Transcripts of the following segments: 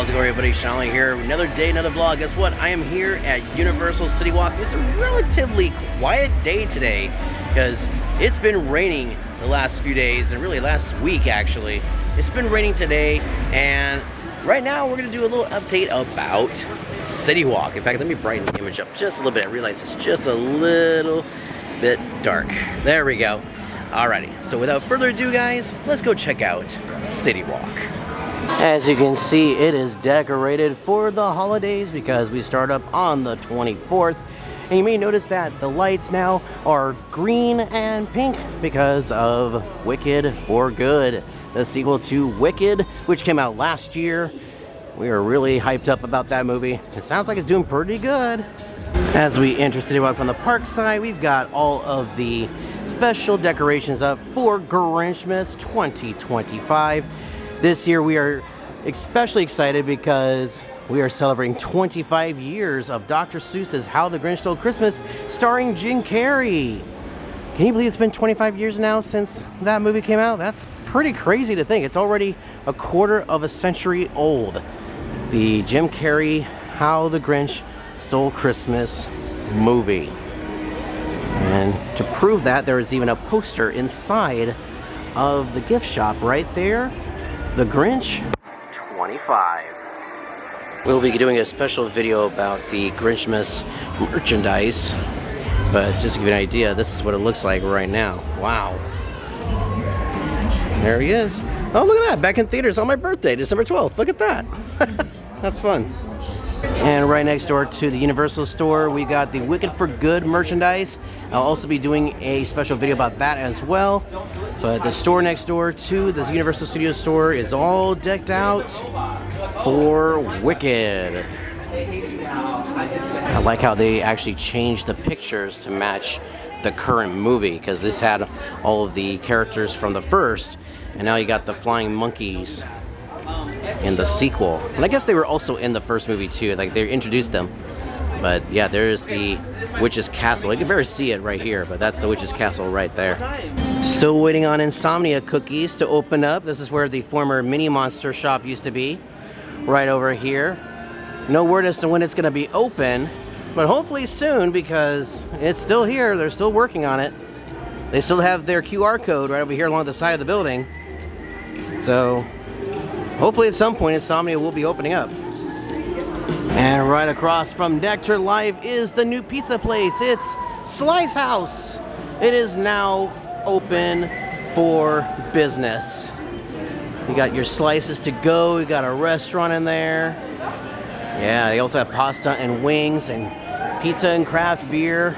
How's it going, everybody? Shaun here. Another day, another vlog. Guess what? I am here at Universal Citywalk. It's a relatively quiet day today because it's been raining the last few days, and really last week actually. It's been raining today, and right now we're going to do a little update about Citywalk. In fact, let me brighten the image up just a little bit. I realize it's just a little bit dark. There we go. Alrighty, so without further adu, guys, let's go check out Citywalk. As you can see, it is decorated for the holidays because we start up on the 24th. And you may notice that the lights now are green and pink because of Wicked for Good, the sequel to Wicked, which came out last year. We are really hyped up about that movie. It sounds like it's doing pretty good. As we enter Citywalk from the park side, we've got all of the special decorations up for Grinchmas 2025. This year we are especially excited because we are celebrating 25 years of Dr. Seuss's How the Grinch Stole Christmas, starring Jim Carrey. Can you believe it's been 25 years now since that movie came out? That's pretty crazy to think. It's already a quarter of a century old. The Jim Carrey How the Grinch Stole Christmas movie. And to prove that, there is even a poster inside of the gift shop right there. The Grinch 25. We'll be doing a special video about the Grinchmas merchandise, but just to give you an idea, this is what it looks like right now. Wow. There he is. Oh, look at that, back in theaters on my birthday, December 12th. Look at that. That's fun. And right next door to the Universal store, we got the Wicked for Good merchandise. I'll also be doing a special video about that as well. But the store next door to this Universal Studios store is all decked out for Wicked. I like how they actually changed the pictures to match the current movie, because this had all of the characters from the first, and now you got the flying monkeys in the sequel. And I guess they were also in the first movie too, like they introduced them. But yeah, there's the Witch's Castle. You can barely see it right here, but that's the Witch's Castle right there. Still waiting on Insomnia cookies to open up. This is where the former Mini Monster shop used to be, right over here. No word as to when it's going to be open, but hopefully soon, because it's still here. They're still working on it. They still have their QR code right over here along the side of the building. So hopefully at some point Insomnia will be opening up. And right across from Nectar Live is the new pizza place. It's Slice House. It is now open for business. You got your slices to go. You got a restaurant in there. Yeah, they also have pasta and wings and pizza and craft beer.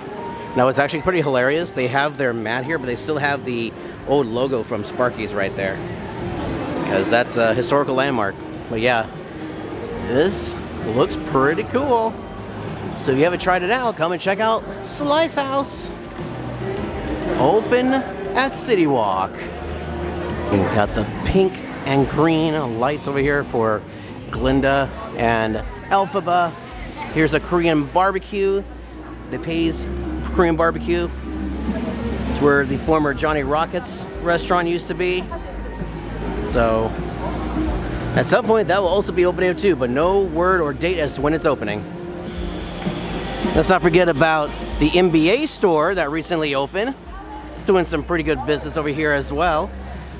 Now it's actually pretty hilarious. They have their mat here, but they still have the old logo from Sparky's right there, because that's a historical landmark. But yeah, this looks pretty cool. So if you haven't tried it out, come and check out Slice House. Open at Citywalk. We've got the pink and green lights over here for Glinda and Elphaba. Here's a Korean barbecue. DePay's Korean barbecue. It's where the former Johnny Rockets restaurant used to be. So at some point that will also be opening too, but no word or date as to when it's opening. Let's not forget about the NBA store that recently opened. It's doing some pretty good business over here as well.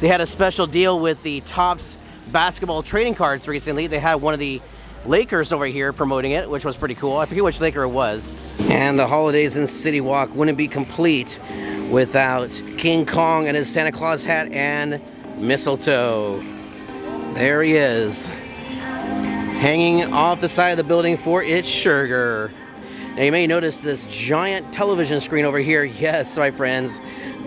They had a special deal with the Topps basketball trading cards recently. They had one of the Lakers over here promoting it, which was pretty cool. I forget which Laker it was. And the holidays in Citywalk wouldn't be complete without King Kong and his Santa Claus hat and mistletoe. There he is, hanging off the side of the building for its sugar. Now you may notice this giant television screen over here. Yes, my friends,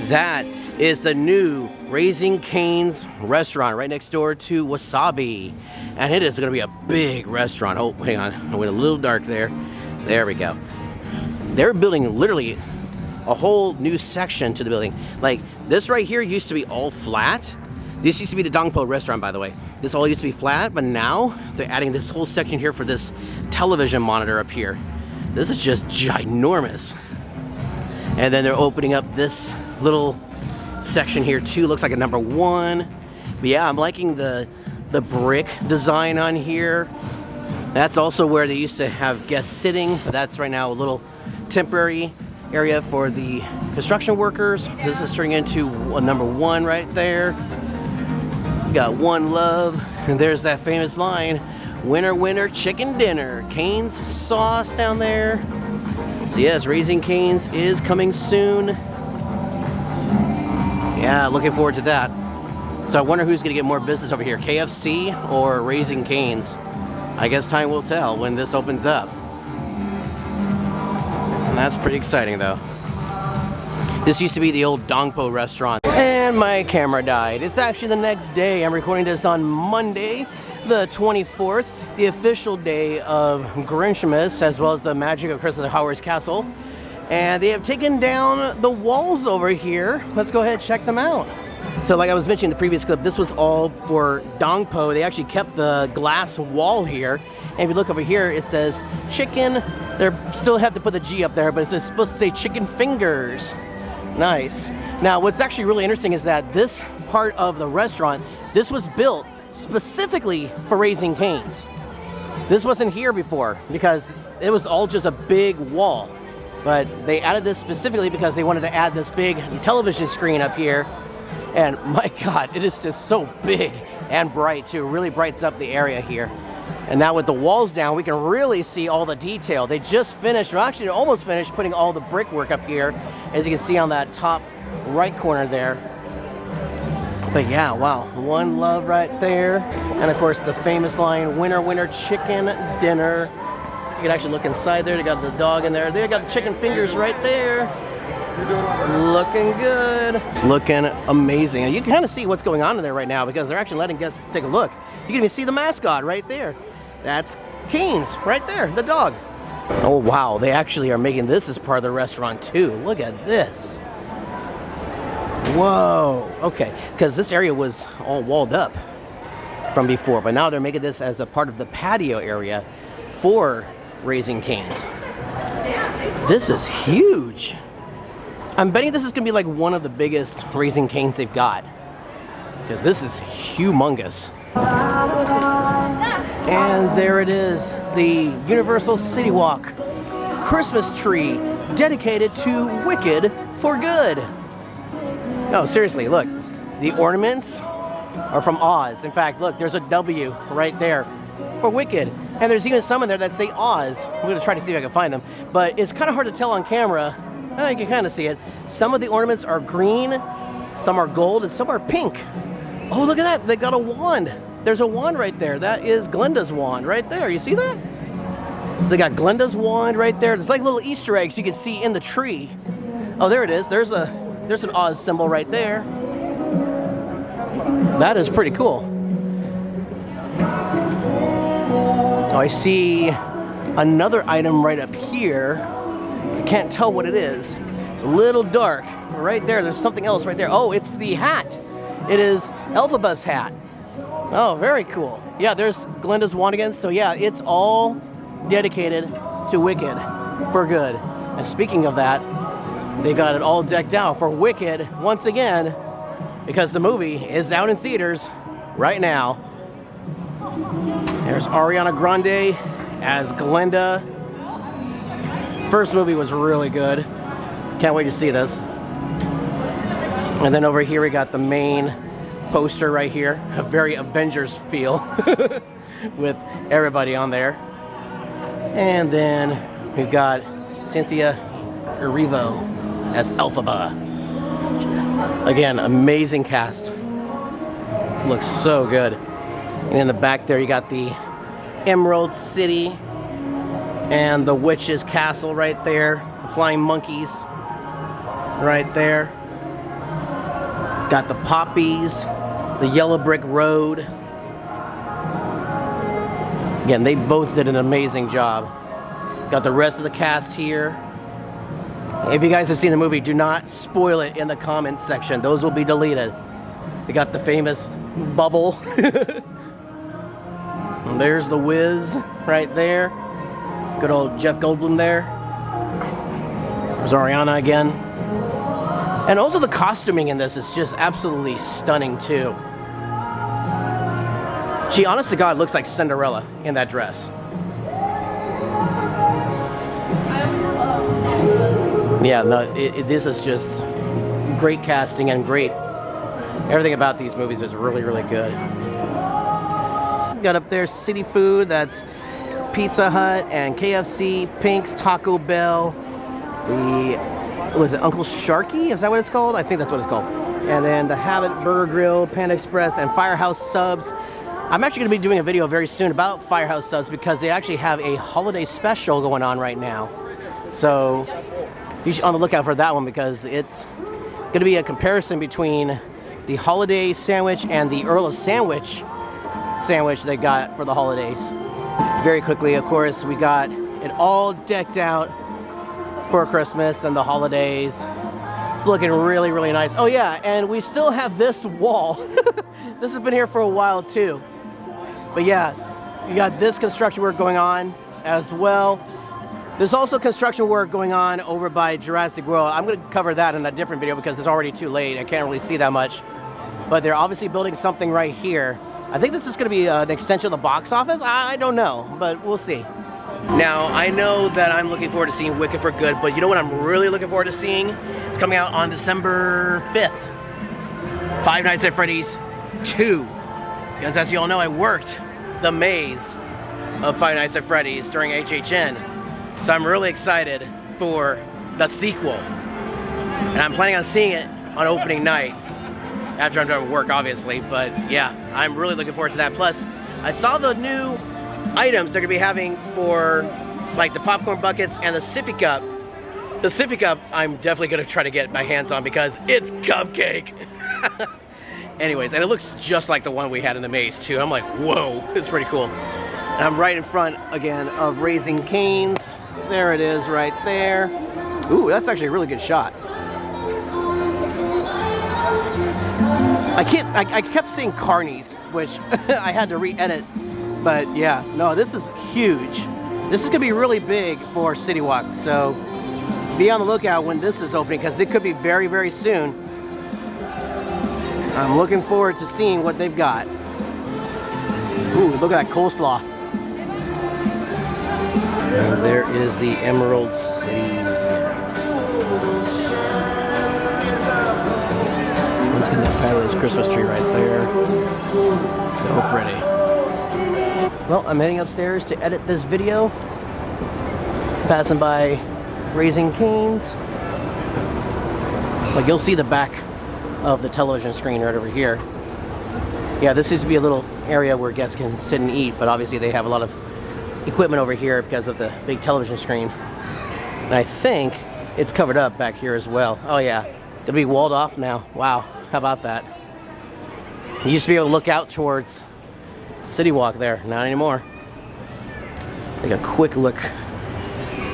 that is the new Raising Cane's restaurant right next door to Wasabi. And it is going to be a big restaurant. Oh, hang on, I went a little dark there. There we go. They're building literally a whole new section to the building. Like this right here used to be all flat. This used to be the Dongpo restaurant, by the way. This all used to be flat, but now they're adding this whole section here for this television monitor up here. This is just ginormous. And then they're opening up this little section here too. Looks like a number one. But yeah, I'm liking the the brick design on here. That's also where they used to have guests sitting, but that's right now a little temporary area for the construction workers. So this is turning into number 1 right there. We got One Love, and there's that famous line, winner, winner, chicken dinner. Cane's sauce down there. So yes, Raising Cane's is coming soon. Yeah, looking forward to that. So I wonder who's gonna get more business over here, KFC or Raising Cane's? I guess time will tell when this opens up. And that's pretty exciting though. This used to be the old Dongpo restaurant. And my camera died. It's actually the next day. I'm recording this on Monday, the 24th, the official day of Grinchmas, as well as the magic of Christopher Howard's Castle. And they have taken down the walls over here. Let's go ahead and check them out. So like I was mentioning in the previous clip, this was all for Dongpo. They actually kept the glass wall here. And if you look over here, it says chicken. They still have to put the G up there, but it's supposed to say chicken fingers. Nice. Now, what's actually really interesting is that this part of the restaurant, this was built specifically for Raising Cane's. This wasn't here before because it was all just a big wall. But they added this specifically because they wanted to add this big television screen up here. And my God, it is just so big and bright too. It really brightens up the area here. And now with the walls down, we can really see all the detail. They just finished, or actually almost finished, putting all the brickwork up here, as you can see on that top right corner there. But yeah, wow, One Love right there. And of course the famous line, winner, winner, chicken dinner. You can actually look inside there. They got the dog in there. They got the chicken fingers right there. Looking good. It's looking amazing. And you can kind of see what's going on in there right now because they're actually letting guests take a look. You can even see the mascot right there. That's Cane's right there, the dog. Oh wow, they actually are making this as part of the restaurant too. Look at this. Whoa. Okay, because this area was all walled up from before, but now they're making this as a part of the patio area for Raising Cane's. This is huge. I'm betting this is gonna be like one of the biggest Raising Cane's they've got, because this is humongous. And there it is, the Universal Citywalk Christmas tree dedicated to Wicked for Good. No, seriously, look, the ornaments are from Oz. In fact, look, there's a W right there for Wicked. And there's even some in there that say Oz. I'm gonna try to see if I can find them, but it's kind of hard to tell on camera. You can kind of see it. Some of the ornaments are green, some are gold, and some are pink. Oh, look at that, they got a wand. There's a wand right there. That is Glinda's wand right there. You see that? So they got Glinda's wand right there. There's like little Easter eggs you can see in the tree. Oh, there it is. There's an Oz symbol right there. That is pretty cool. Oh, I see another item right up here. I can't tell what it is. It's a little dark. Right there, there's something else right there. Oh, it's the hat. It is Elphaba's hat. Oh, very cool. Yeah, there's Glinda's wand again. So yeah, it's all dedicated to Wicked for Good. And speaking of that, they got it all decked out for Wicked once again, because the movie is out in theaters right now. There's Ariana Grande as Glinda. First movie was really good. Can't wait to see this. And then over here we got the main poster right here. A very Avengers feel with everybody on there. And then we've got Cynthia Erivo as Elphaba. Again, amazing cast. Looks so good. And in the back there you got the Emerald City and the Witch's Castle right there. The flying monkeys right there. Got the poppies, the yellow brick road. Again, they both did an amazing job. Got the rest of the cast here. If you guys have seen the movie, do not spoil it in the comments section. Those will be deleted. They got the famous bubble. And there's the Wiz right there. Good old Jeff Goldblum there. There's Ariana again. And also the costuming in this is just absolutely stunning too. She, honest to God, looks like Cinderella in that dress. Yeah, no, this is just great casting and great. Everything about these movies is really, really good. Got up there city food, that's Pizza Hut and KFC, Pink's, Taco Bell, was it Uncle Sharky? Is that what it's called? I think that's what it's called. And then the Habit Burger Grill, Panda Express, and Firehouse Subs. I'm actually going to be doing a video very soon about Firehouse Subs because they actually have a holiday special going on right now. So you should be on the lookout for that one because it's going to be a comparison between the holiday sandwich and the Earl of Sandwich sandwich they got for the holidays. Very quickly, of course, we got it all decked out for Christmas and the holidays. It's looking really, really nice. Oh yeah, and we still have this wall. This has been here for a while too. But yeah, you got this construction work going on as well. There's also construction work going on over by Jurassic World. I'm going to cover that in a different video because it's already too late. I can't really see that much. But they're obviously building something right here. I think this is going to be an extension of the box office. I don't know, but we'll see. Now, I know that I'm looking forward to seeing Wicked for Good, but you know what I'm really looking forward to seeing? It's coming out on December 5th. Five Nights at Freddy's 2. Because as you all know, I worked the maze of Five Nights at Freddy's during HHN. So I'm really excited for the sequel. And I'm planning on seeing it on opening night. After I'm done with work, obviously. But yeah, I'm really looking forward to that. Plus, I saw the new items they're gonna be having for like the popcorn buckets and the sippy cup. The sippy cup, I'm definitely gonna try to get my hands on because it's cupcake. Anyways, and it looks just like the one we had in the maze too. I'm like, whoa, it's pretty cool. And I'm right in front again of Raising Cane's. There it is right there. Ooh, that's actually a really good shot. I kept saying Carnies, which I had to re-edit, but yeah, no, this is huge. This is gonna be really big for Citywalk, so be on the lookout when this is opening because it could be very, very soon. I'm looking forward to seeing what they've got. Ooh, look at that coleslaw. And there is the Emerald City. Let's get that fabulous Christmas tree right there. So pretty. Well, I'm heading upstairs to edit this video. Passing by Raising Cane's. Like you'll see the back of the television screen right over here. Yeah, this used to be a little area where guests can sit and eat, but obviously they have a lot of equipment over here because of the big television screen. And I think it's covered up back here as well. Oh yeah, it'll be walled off now. Wow, how about that? You used to be able to look out towards Citywalk there, not anymore. Take a quick look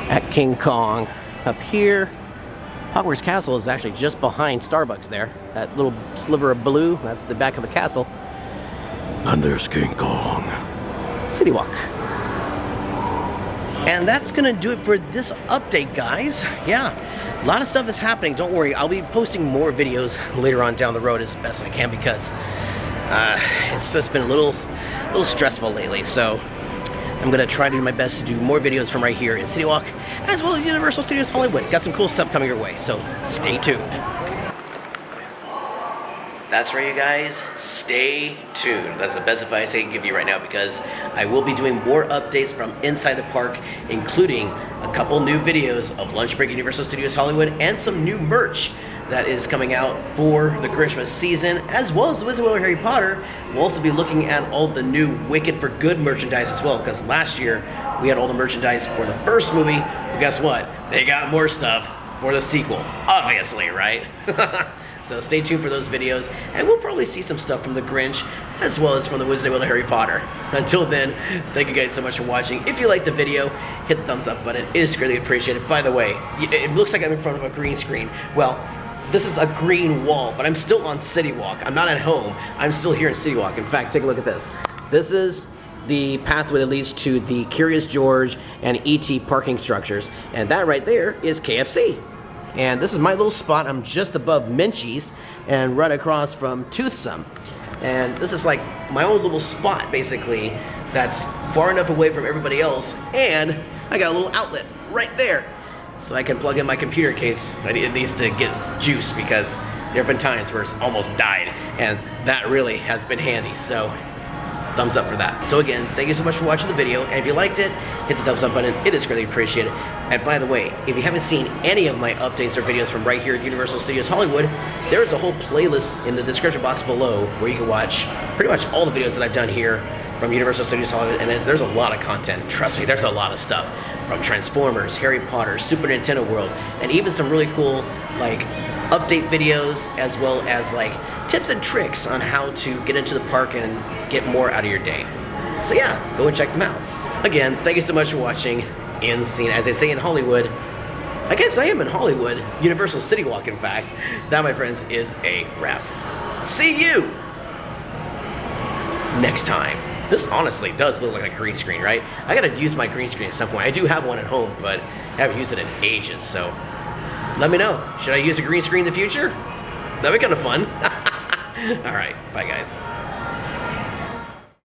at King Kong up here. Hogwarts Castle is actually just behind Starbucks there. That little sliver of blue, that's the back of the castle. And there's King Kong. Citywalk. And that's gonna do it for this update, guys. Yeah, a lot of stuff is happening. Don't worry, I'll be posting more videos later on down the road as best I can because it's just been a little stressful lately. So I'm gonna try to do my best to do more videos from right here in Citywalk, as well as Universal Studios Hollywood. Got some cool stuff coming your way, so stay tuned. That's right, you guys, stay tuned. That's the best advice I can give you right now because I will be doing more updates from inside the park, including a couple new videos of Lunch Break Universal Studios Hollywood and some new merch that is coming out for the Christmas season, as well as the Wizard of Harry Potter. We'll also be looking at all the new Wicked for Good merchandise as well, because last year we had all the merchandise for the first movie, but guess what? They got more stuff for the sequel, obviously, right? So stay tuned for those videos, and we'll probably see some stuff from The Grinch, as well as from the Wizard of Harry Potter. Until then, thank you guys so much for watching. If you liked the video, hit the thumbs up button. It is greatly appreciated. By the way, it looks like I'm in front of a green screen. Well, this is a green wall, but I'm still on Citywalk. I'm not at home. I'm still here in Citywalk. In fact, take a look at this. This is the pathway that leads to the Curious George and E.T. parking structures, and that right there is KFC. And this is my little spot. I'm just above Minchie's and right across from Toothsome. And this is like my own little spot, basically, that's far enough away from everybody else, and I got a little outlet right there. So I can plug in my computer in case it needs to get juice, because there have been times where it's almost died, and that really has been handy. So thumbs up for that. So again, thank you so much for watching the video, and if you liked it, hit the thumbs up button. It is greatly appreciated. And by the way, if you haven't seen any of my updates or videos from right here at Universal Studios Hollywood, there is a whole playlist in the description box below where you can watch pretty much all the videos that I've done here from Universal Studios Hollywood, and there's a lot of content. Trust me, there's a lot of stuff. From Transformers, Harry Potter, Super Nintendo World, and even some really cool like update videos, as well as like tips and tricks on how to get into the park and get more out of your day. So yeah, go and check them out. Again, thank you so much for watching. In scene, as they say in Hollywood. I guess I am in Hollywood. Universal Citywalk, in fact. That, my friends, is a wrap. See you next time. This honestly does look like a green screen, right? I gotta use my green screen at some point. I do have one at home, but I haven't used it in ages, so let me know. Should I use a green screen in the future? That'd be kind of fun. All right, bye guys.